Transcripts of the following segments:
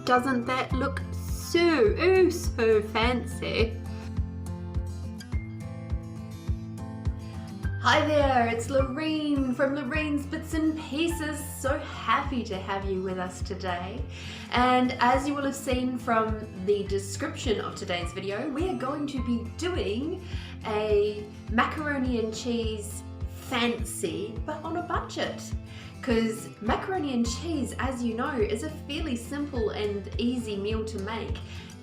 Doesn't that look so fancy? Hi there, it's Lorene from Lorene's Bits and Pieces. So happy to have you with us today. And as you will have seen from the description of today's video, we are going to be doing a macaroni and cheese fancy, but on a budget. Because macaroni and cheese, as you know, is a fairly simple and easy meal to make.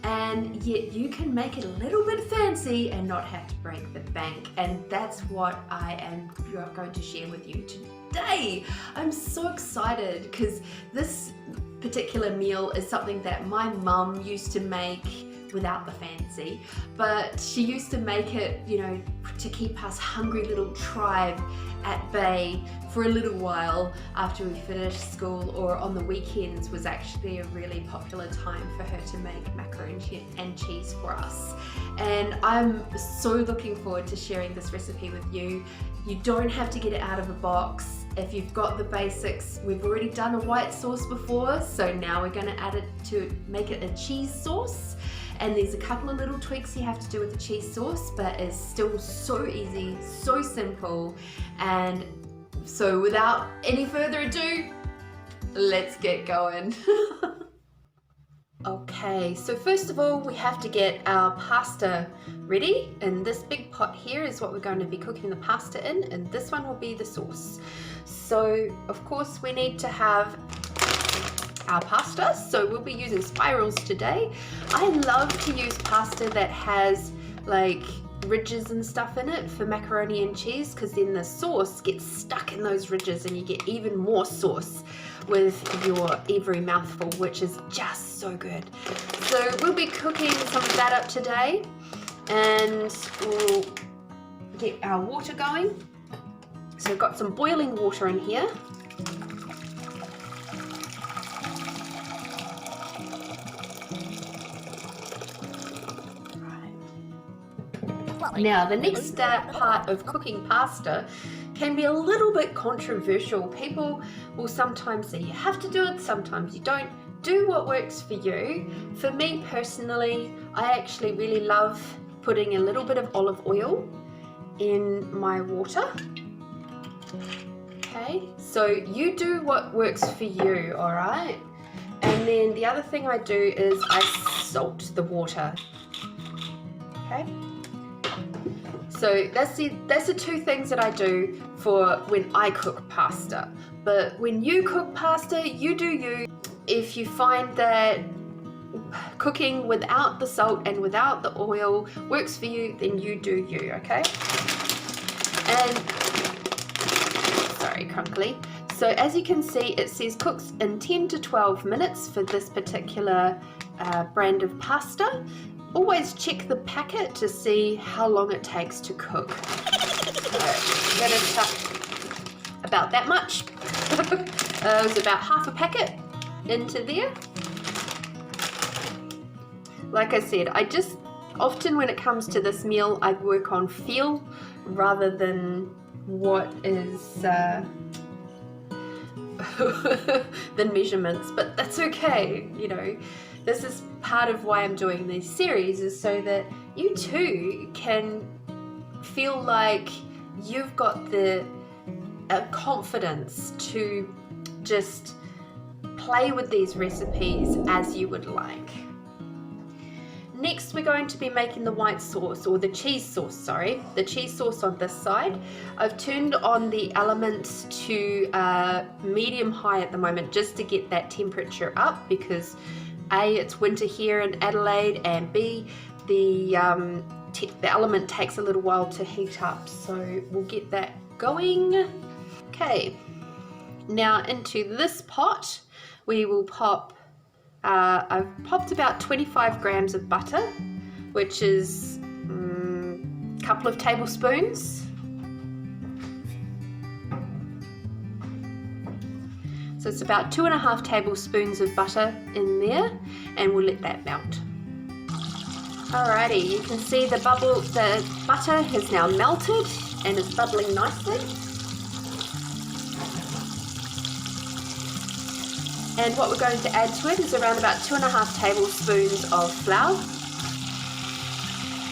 And yet you can make it a little bit fancy and not have to break the bank. And that's what I am going to share with you today. I'm so excited because this particular meal is something that my mum used to make without the fancy, but she used to make it, you know, to keep us hungry little tribe at bay for a little while after we finished school, or on the weekends was actually a really popular time for her to make macaroni and cheese for us. And I'm so looking forward to sharing this recipe with you. You don't have to get it out of a box. If you've got the basics, we've already done a white sauce before, so now we're going to add it to make it a cheese sauce. And there's a couple of little tweaks you have to do with the cheese sauce, but it's still so easy, so simple. And so without any further ado, let's get going. Okay, so first of all, we have to get our pasta ready. And this big pot here is what we're going to be cooking the pasta in, and this one will be the sauce. So of course we need to have our pasta, so we'll be using spirals today. I love to use pasta that has like ridges and stuff in it for macaroni and cheese, because then the sauce gets stuck in those ridges and you get even more sauce with your every mouthful, which is just so good. So we'll be cooking some of that up today, and we'll get our water going. So we've got some boiling water in here. Now, the next part of cooking pasta can be a little bit controversial. People will sometimes say you have to do it, sometimes you don't. Do what works for you. For me personally, I actually really love putting a little bit of olive oil in my water. Okay, so you do what works for you, all right? And then the other thing I do is I salt the water. Okay. So that's the two things that I do for when I cook pasta. But when you cook pasta, you do you. If you find that cooking without the salt and without the oil works for you, then you do you, okay? And, sorry, crunkly. So as you can see, it says cooks in 10 to 12 minutes for this particular brand of pasta. Always check the packet to see how long it takes to cook. So I'm going to chuck about that much. It was about half a packet into there. Like I said, I just often when it comes to this meal, I work on feel rather than what is the measurements, but that's okay, you know. This is part of why I'm doing these series, is so that you too can feel like you've got the confidence to just play with these recipes as you would like. Next, we're going to be making the white sauce, or the cheese sauce, sorry. The cheese sauce on this side. I've turned on the element to medium high at the moment just to get that temperature up, because A, it's winter here in Adelaide, and B, the element takes a little while to heat up, so we'll get that going. Okay, now into this pot we will pop, I've popped about 25 grams of butter, which is a couple of tablespoons. So it's about 2.5 tablespoons of butter in there, and we'll let that melt. Alrighty, you can see the butter has now melted and is bubbling nicely. And what we're going to add to it is around about 2.5 tablespoons of flour.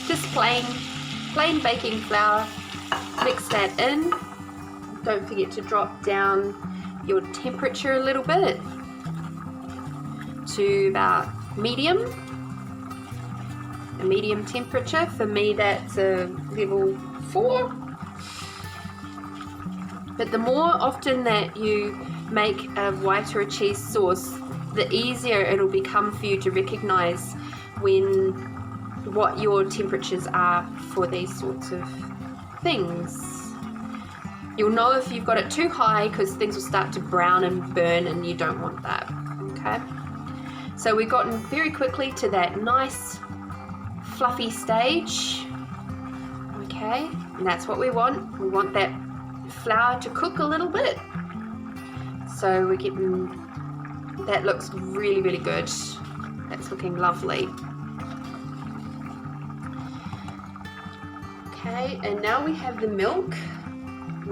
Just plain baking flour. Mix that in. Don't forget to drop down your temperature a little bit to about medium. A medium temperature. For me, that's a level 4. But the more often that you make a white or a cheese sauce, the easier it'll become for you to recognize what your temperatures are for these sorts of things. You'll know if you've got it too high because things will start to brown and burn, and you don't want that. Okay, so we've gotten very quickly to that nice fluffy stage. Okay, and that's what we want. We want that flour to cook a little bit. So we're getting, that looks really, really good. That's looking lovely. Okay, and now we have the milk.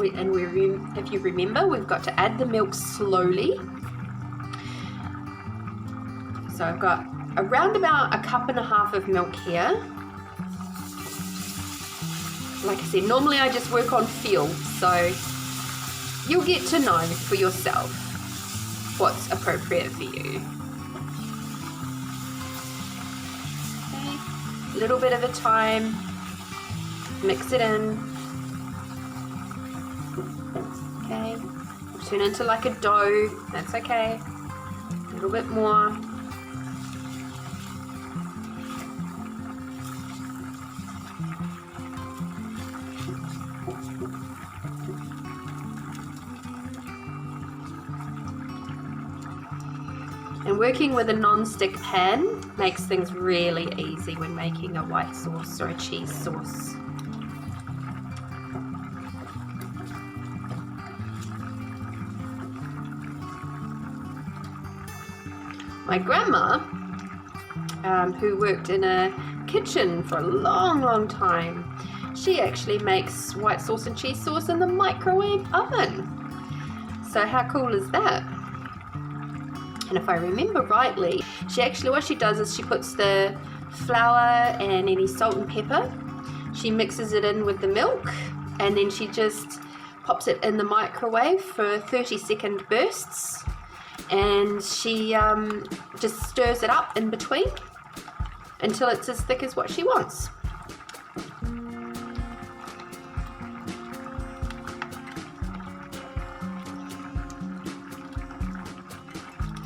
If you remember, we've got to add the milk slowly. So I've got around about 1.5 cups of milk here. Like I said, normally I just work on feel, so you'll get to know for yourself what's appropriate for you. Okay, a little bit at a time, mix it in. Okay, turn into like a dough, that's okay. A little bit more. And working with a non-stick pan makes things really easy when making a white sauce or a cheese sauce. My grandma, who worked in a kitchen for a long, long time, she actually makes white sauce and cheese sauce in the microwave oven. So how cool is that? And if I remember rightly, what she does is she puts the flour and any salt and pepper, she mixes it in with the milk, and then she just pops it in the microwave for 30-second bursts, and she just stirs it up in between until it's as thick as what she wants.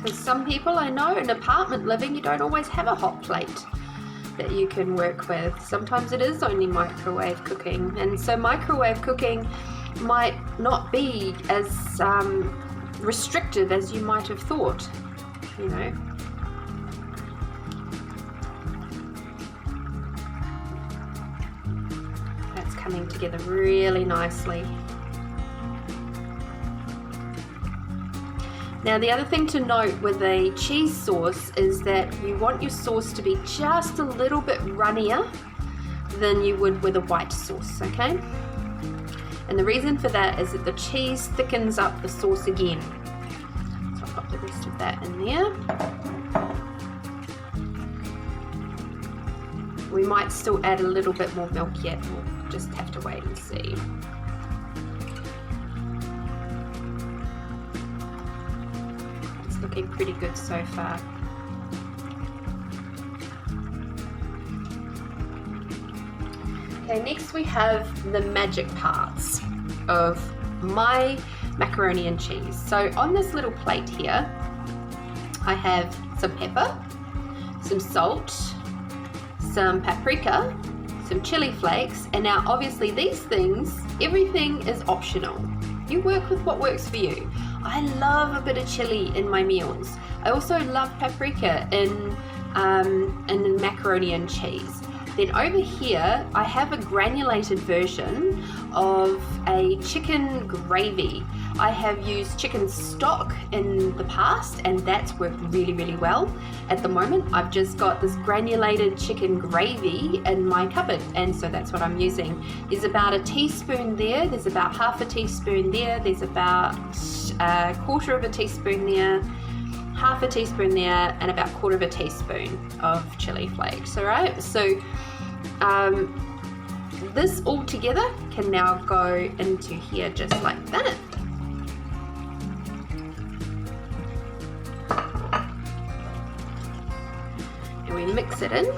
Because some people, I know, in apartment living, you don't always have a hot plate that you can work with. Sometimes it is only microwave cooking, and so microwave cooking might not be as restrictive as you might have thought, you know. That's coming together really nicely. Now the other thing to note with a cheese sauce is that you want your sauce to be just a little bit runnier than you would with a white sauce, okay? And the reason for that is that the cheese thickens up the sauce again. So I'll pop the rest of that in there. We might still add a little bit more milk yet, we'll just have to wait and see. Looking pretty good so far. Okay, next we have the magic parts of my macaroni and cheese. So on this little plate here, I have some pepper, some salt, some paprika, some chili flakes, and now obviously these things, everything is optional. You work with what works for you. I love a bit of chili in my meals. I also love paprika in macaroni and cheese. Then over here, I have a granulated version of a chicken gravy. I have used chicken stock in the past, and that's worked really, really well. At the moment, I've just got this granulated chicken gravy in my cupboard, and so that's what I'm using. There's about a teaspoon there, there's about half a teaspoon there, there's about a quarter of a teaspoon there, half a teaspoon there and about 1/4 teaspoon of chili flakes. All right, so this all together can now go into here just like that. And we mix it in.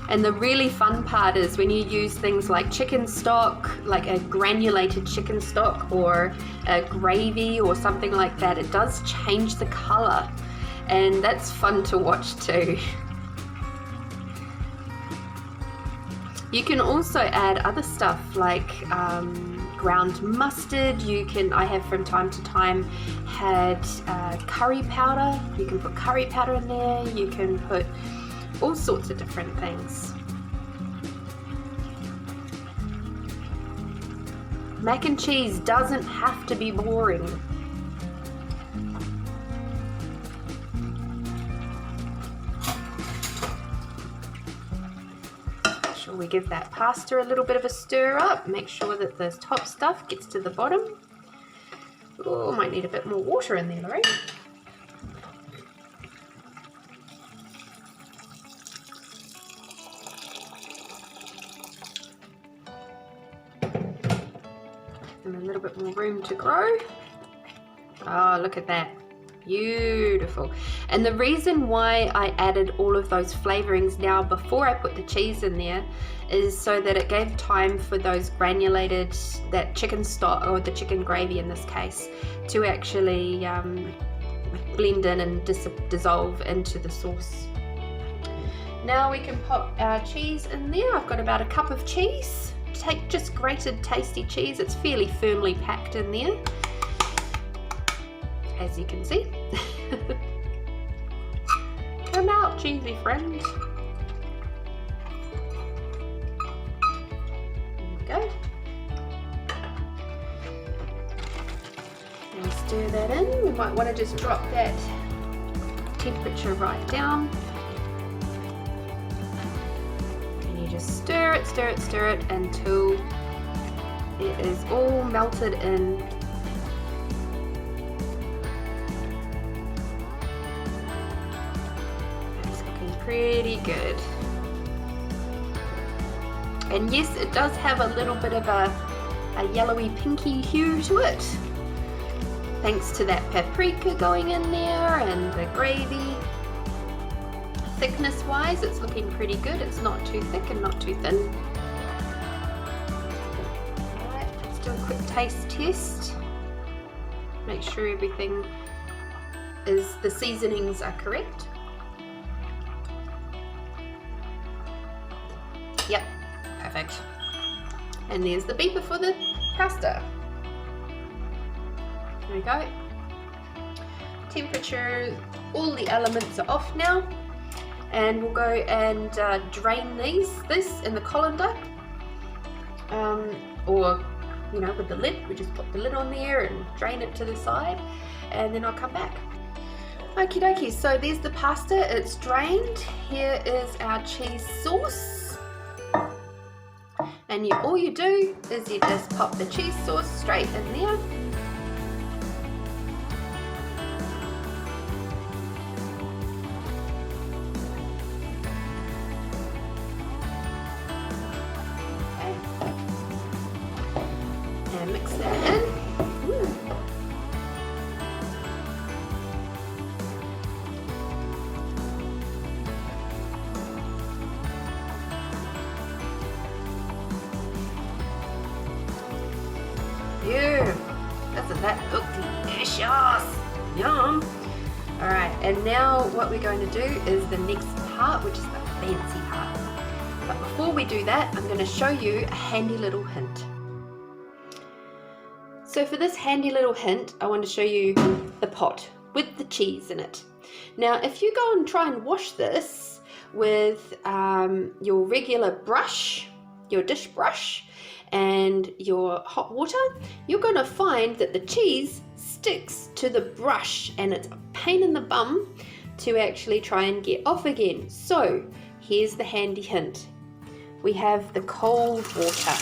And the really fun part is when you use things like chicken stock, like a granulated chicken stock or a gravy or something like that, it does change the color, and that's fun to watch too. You can also add other stuff like ground mustard. I have from time to time had curry powder. You can put curry powder in there. You can put all sorts of different things. Mac and cheese doesn't have to be boring. Make sure we give that pasta a little bit of a stir up. Make sure that the top stuff gets to the bottom. Oh, might need a bit more water in there, Lorene. And a little bit more room to grow. Oh, look at that. Beautiful. And the reason why I added all of those flavorings now before I put the cheese in there is so that it gave time for those granulated, that chicken stock, or the chicken gravy in this case, to actually blend in and dissolve into the sauce. Now we can pop our cheese in there. I've got about a cup of cheese. Take just grated tasty cheese. It's fairly firmly packed in there, as you can see. Come out, cheesy friend. There we go. And stir that in. We might want to just drop that temperature right down. Just stir it until it is all melted in. It's looking pretty good. And yes, it does have a little bit of a yellowy pinky hue to it, thanks to that paprika going in there and the gravy. Thickness wise, it's looking pretty good. It's not too thick and not too thin. Alright, let's do a quick taste test. Make sure everything is, the seasonings are correct. Yep, perfect. And there's the beeper for the pasta. There we go. Temperature, all the elements are off now. And we'll go and drain this in the colander, or with the lid. We just put the lid on there and drain it to the side, and then I'll come back. Okie dokie, so there's the pasta, it's drained. Here is our cheese sauce, and all you do is you just pop the cheese sauce straight in there. Mix that in. Doesn't that look delicious? Yum! Alright, and now what we're going to do is the next part, which is the fancy part. But before we do that, I'm going to show you a handy little hint. So for this handy little hint, I want to show you the pot with the cheese in it. Now, if you go and try and wash this with your regular brush, your dish brush, and your hot water, you're going to find that the cheese sticks to the brush, and it's a pain in the bum to actually try and get off again. So here's the handy hint. We have the cold water.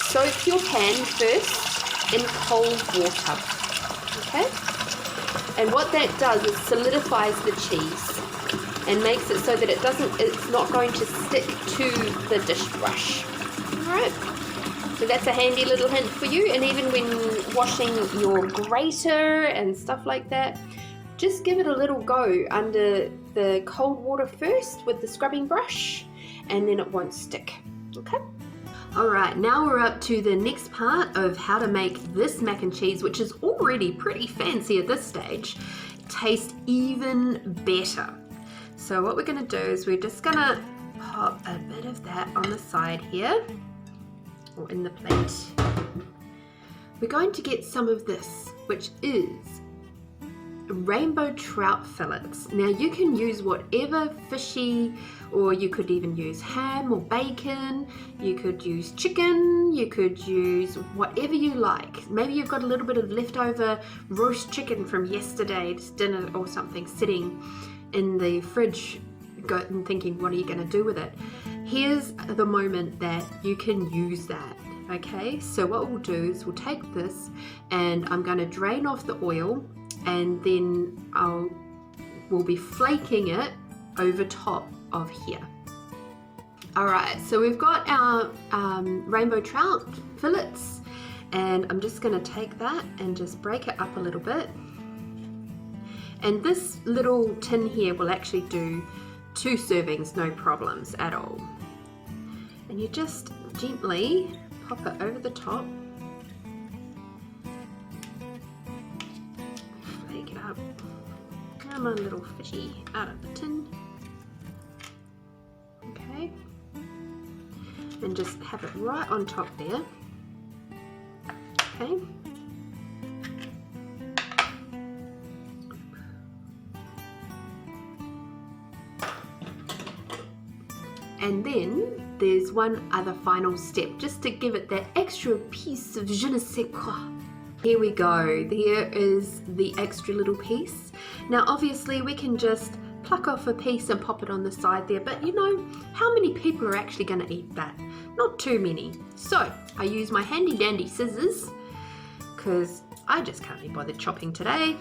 Soak your pan first in cold water. Okay? And what that does is solidifies the cheese and makes it so that it's not going to stick to the dish brush. Alright, so that's a handy little hint for you. And even when washing your grater and stuff like that, just give it a little go under the cold water first with the scrubbing brush, and then it won't stick. Okay? Alright, now we're up to the next part of how to make this mac and cheese, which is already pretty fancy at this stage, taste even better. So what we're going to do is we're just going to pop a bit of that on the side here, or in the plate. We're going to get some of this, which is rainbow trout fillets. Now you can use whatever fishy, or you could even use ham or bacon, you could use chicken, you could use whatever you like. Maybe you've got a little bit of leftover roast chicken from yesterday's dinner or something sitting in the fridge, and thinking, what are you going to do with it? Here's the moment that you can use that. Okay, so what we'll do is we'll take this and I'm going to drain off the oil, and then we'll be flaking it over top of here. Alright, so we've got our rainbow trout fillets, and I'm just going to take that and just break it up a little bit. And this little tin here will actually do 2 servings, no problems at all. And you just gently pop it over the top. Flake it up. Come on, little fishy, out of the tin. Okay. And just have it right on top there. Okay. And then there's one other final step, just to give it that extra piece of je ne sais quoi. Here we go, there is the extra little piece. Now obviously we can just pluck off a piece and pop it on the side there, but you know, how many people are actually going to eat that? Not too many. So I use my handy dandy scissors, because I just can't be bothered chopping today.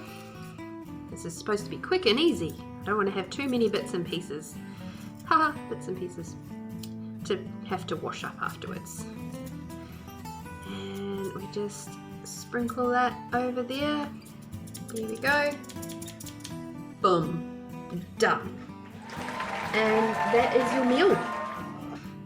This is supposed to be quick and easy. I don't want to have too many bits and pieces. Haha, bits and pieces to have to wash up afterwards. And we just sprinkle that over there. Here we go. Boom. Done. And that is your meal.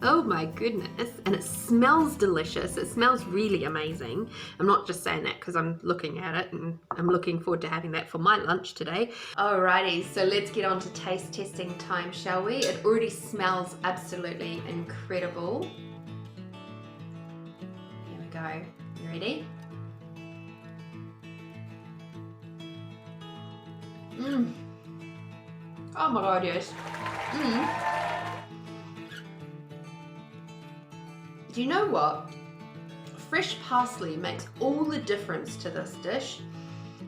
Oh my goodness. And it smells delicious. It smells really amazing. I'm not just saying that because I'm looking at it, and I'm looking forward to having that for my lunch today. Alrighty, so let's get on to taste testing time, shall we? It already smells absolutely incredible. Here we go. You ready? Mmm. Oh my god, yes. Mmm. Do you know what? Fresh parsley makes all the difference to this dish.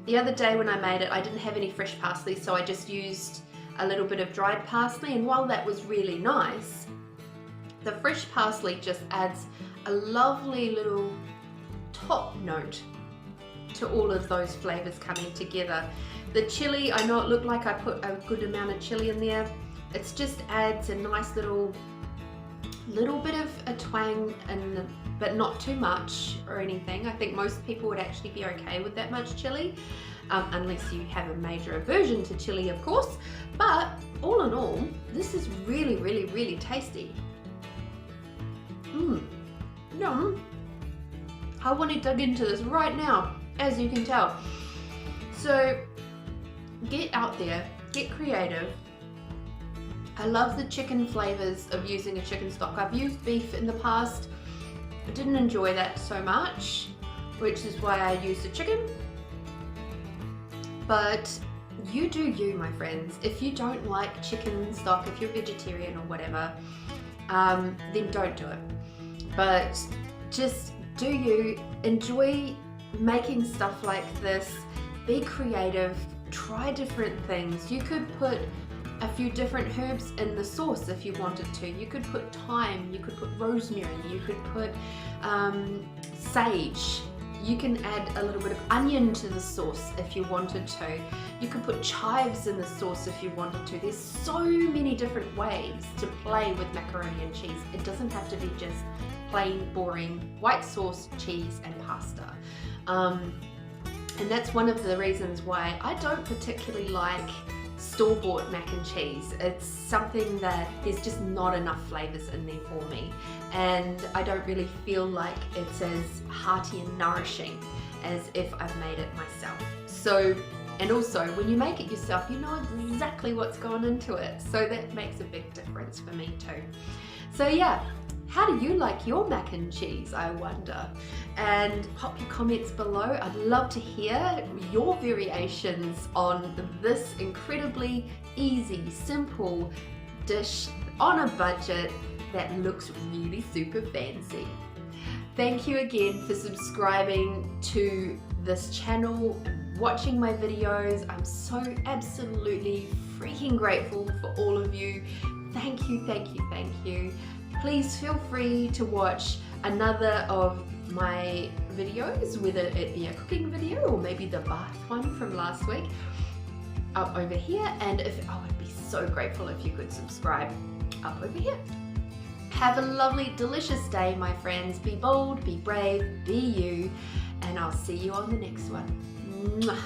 The other day when I made it, I didn't have any fresh parsley, so I just used a little bit of dried parsley, and while that was really nice, the fresh parsley just adds a lovely little top note to all of those flavors coming together. The chili, I know it looked like I put a good amount of chili in there. It just adds a nice little bit of a twang, but not too much or anything. I think most people would actually be okay with that much chili, unless you have a major aversion to chili, of course. But all in all, this is really, really, really tasty. Yum. I want to dig into this right now, as you can tell. So get out there, get creative. I love the chicken flavors of using a chicken stock. I've used beef in the past. I didn't enjoy that so much, which is why I used the chicken. But you do you, my friends. If you don't like chicken stock, if you're vegetarian or whatever, then don't do it. But just do you. Enjoy making stuff like this. Be creative. Try different things. You could put a few different herbs in the sauce if you wanted to. You could put thyme, you could put rosemary, you could put sage, you can add a little bit of onion to the sauce if you wanted to. You could put chives in the sauce if you wanted to. There's so many different ways to play with macaroni and cheese. It doesn't have to be just plain, boring white sauce, cheese and pasta. And that's one of the reasons why I don't particularly like store-bought mac and cheese. It's something that there's just not enough flavors in there for me, and I don't really feel like it's as hearty and nourishing as if I've made it myself. So, and also when you make it yourself, you know exactly what's gone into it, so that makes a big difference for me too. So yeah, how do you like your mac and cheese, I wonder? And pop your comments below. I'd love to hear your variations on this incredibly easy, simple dish on a budget that looks really super fancy. Thank you again for subscribing to this channel, watching my videos. I'm so absolutely freaking grateful for all of you. Thank you, thank you, thank you. Please feel free to watch another of my videos, whether it be a cooking video or maybe the bath one from last week, up over here. And I would be so grateful if you could subscribe up over here. Have a lovely, delicious day, my friends. Be bold, be brave, be you, and I'll see you on the next one. Mwah.